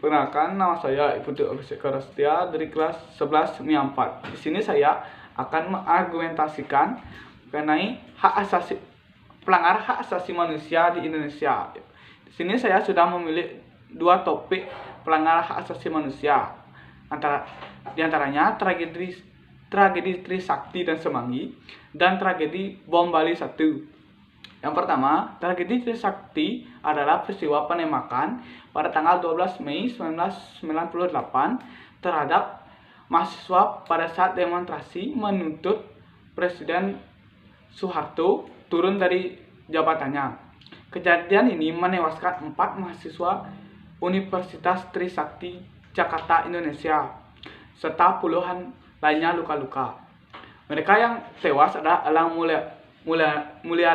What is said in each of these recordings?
Perkenalkan, nama saya Putu Karastia dari kelas 11 MIA 4. Di sini saya akan mengargumentasikan mengenai pelanggaran hak asasi manusia di Indonesia. Di sini saya sudah memilih dua topik pelanggaran hak asasi manusia. Di antaranya tragedi Trisakti dan Semanggi dan tragedi Bom Bali 1. Yang pertama, tragedi Trisakti adalah peristiwa penembakan pada tanggal 12 Mei 1998 terhadap mahasiswa pada saat demonstrasi menuntut Presiden Soeharto turun dari jabatannya. Kejadian ini menewaskan 4 mahasiswa Universitas Trisakti Jakarta, Indonesia, serta puluhan lainnya luka-luka. Mereka yang tewas adalah Elang Mulia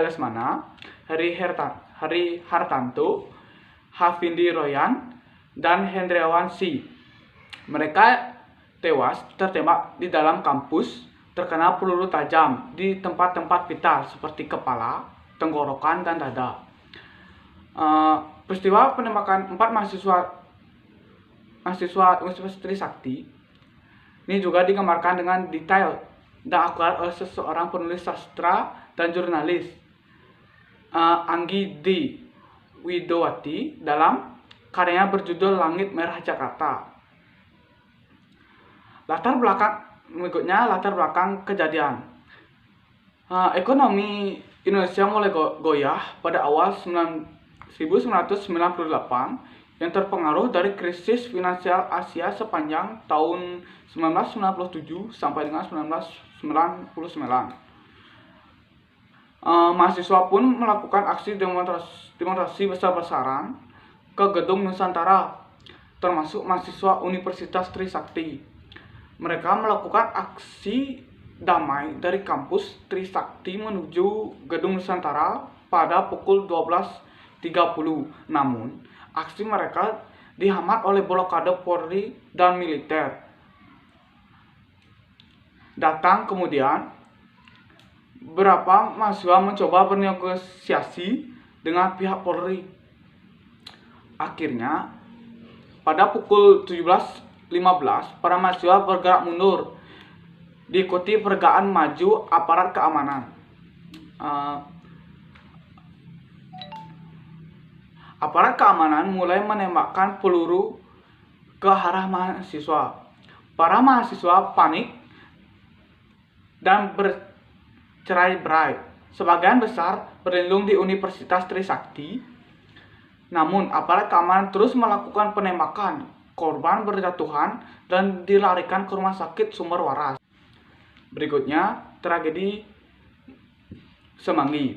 Lesmana, Hari Hartanto, Hafindi Royan, dan Hendriawan Si. Mereka tewas tertembak di dalam kampus, terkena peluru tajam di tempat-tempat vital seperti kepala, tenggorokan, dan dada. Peristiwa penembakan 4 mahasiswa Universitas Trisakti ini juga digambarkan dengan detail dan akurat oleh seseorang penulis sastra dan jurnalis, Anggi D. Widowati, dalam karyanya berjudul Langit Merah Jakarta. Latar belakang kejadian. Ekonomi Indonesia mulai goyah pada awal 1998 yang terpengaruh dari krisis finansial Asia sepanjang tahun 1997 sampai dengan 1999. Mahasiswa pun melakukan aksi demonstrasi besar-besaran ke Gedung Nusantara, termasuk mahasiswa Universitas Trisakti. Mereka melakukan aksi damai dari kampus Trisakti menuju Gedung Nusantara pada pukul 12.30. Namun, aksi mereka dihambat oleh blokade Polri dan militer. Datang kemudian, beberapa mahasiswa mencoba bernegosiasi dengan pihak Polri. Akhirnya, pada pukul 17.15, para mahasiswa bergerak mundur, diikuti pergerakan maju aparat keamanan. Aparat keamanan mulai menembakkan peluru ke arah mahasiswa. Para mahasiswa panik dan bercerai-berai. Sebagian besar berlindung di Universitas Trisakti. Namun, aparat keamanan terus melakukan penembakan. Korban berjatuhan dan dilarikan ke rumah sakit Sumber Waras. Berikutnya, tragedi Semanggi.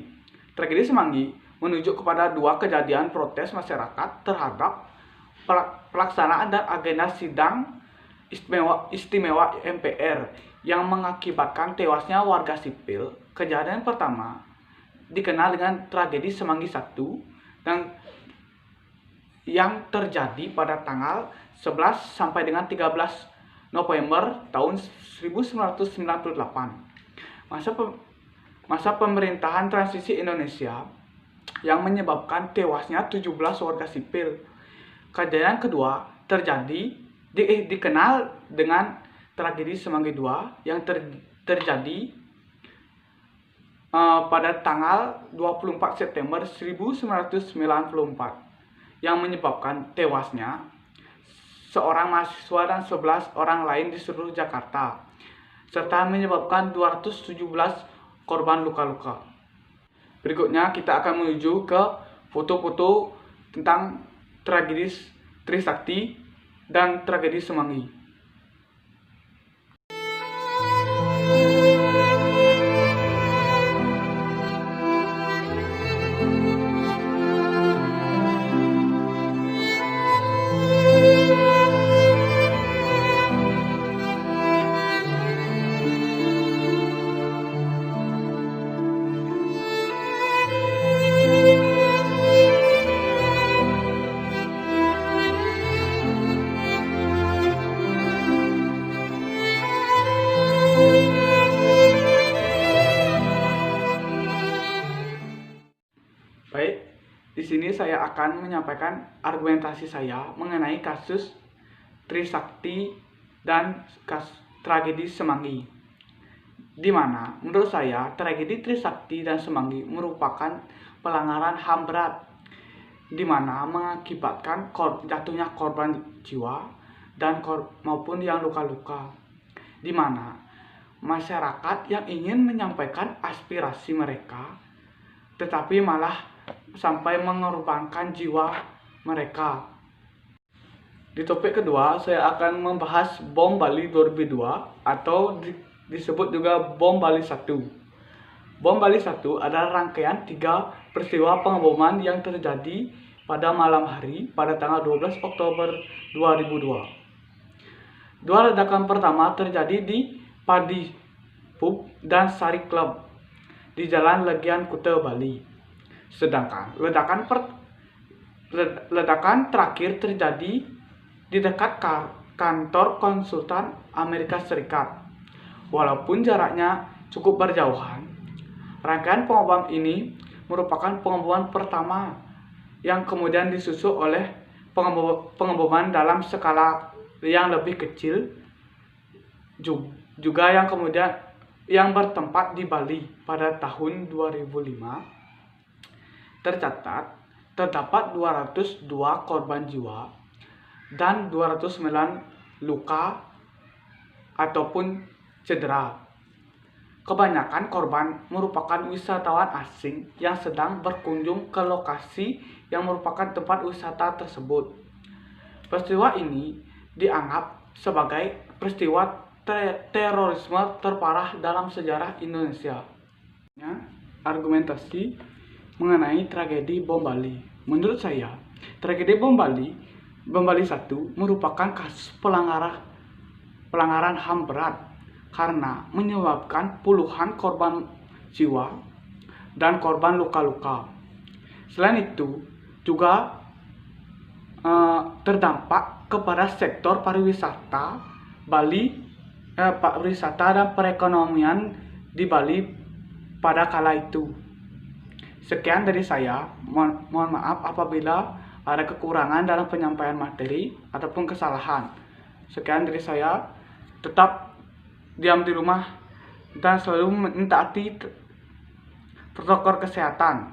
Tragedi Semanggi menunjuk kepada dua kejadian protes masyarakat terhadap pelaksanaan dan agenda sidang istimewa MPR yang mengakibatkan tewasnya warga sipil. Kejadian pertama dikenal dengan tragedi Semanggi 1 dan yang terjadi pada tanggal 11 sampai dengan 13 November tahun 1998. Masa pemerintahan transisi Indonesia yang menyebabkan tewasnya 17 warga sipil. Kejadian kedua dikenal dengan tragedi Semanggi 2 yang terjadi pada tanggal 24 September 1994 yang menyebabkan tewasnya seorang mahasiswa dan 11 orang lain di seluruh Jakarta, serta menyebabkan 217 korban luka-luka. Berikutnya kita akan menuju ke foto-foto tentang tragedi Trisakti dan tragedi Semanggi. sini saya akan menyampaikan argumentasi saya mengenai kasus Trisakti dan tragedi Semanggi. Di mana menurut saya tragedi Trisakti dan Semanggi merupakan pelanggaran HAM berat, di mana mengakibatkan jatuhnya korban jiwa dan maupun yang luka-luka, di mana masyarakat yang ingin menyampaikan aspirasi mereka tetapi malah sampai mengorbankan jiwa mereka. Di topik kedua, saya akan membahas bom Bali 2002 atau disebut juga bom Bali 1. Bom Bali 1 adalah rangkaian 3 peristiwa pengeboman yang terjadi pada malam hari pada tanggal 12 Oktober 2002. Dua ledakan pertama terjadi di Padi Pub dan Sari Club di Jalan Legian Kuta, Bali. Sedangkan ledakan terakhir terjadi di dekat kantor konsultan Amerika Serikat. Walaupun jaraknya cukup berjauhan, rangkaian pengeboman ini merupakan pengeboman pertama yang kemudian disusul oleh pengeboman dalam skala yang lebih kecil juga yang bertempat di Bali pada tahun 2005. Terdapat 202 korban jiwa dan 209 luka ataupun cedera. Kebanyakan korban merupakan wisatawan asing yang sedang berkunjung ke lokasi yang merupakan tempat wisata tersebut. Peristiwa ini dianggap sebagai peristiwa terorisme terparah dalam sejarah Indonesia. Argumentasi mengenai tragedi bom Bali. Menurut saya, tragedi bom Bali 1 merupakan kasus pelanggaran HAM berat karena menyebabkan puluhan korban jiwa dan korban luka-luka. Selain itu, juga terdampak kepada sektor pariwisata dan perekonomian di Bali pada kala itu. Sekian dari saya, mohon maaf apabila ada kekurangan dalam penyampaian materi ataupun kesalahan. Sekian dari saya, tetap diam di rumah dan selalu mentaati protokol kesehatan.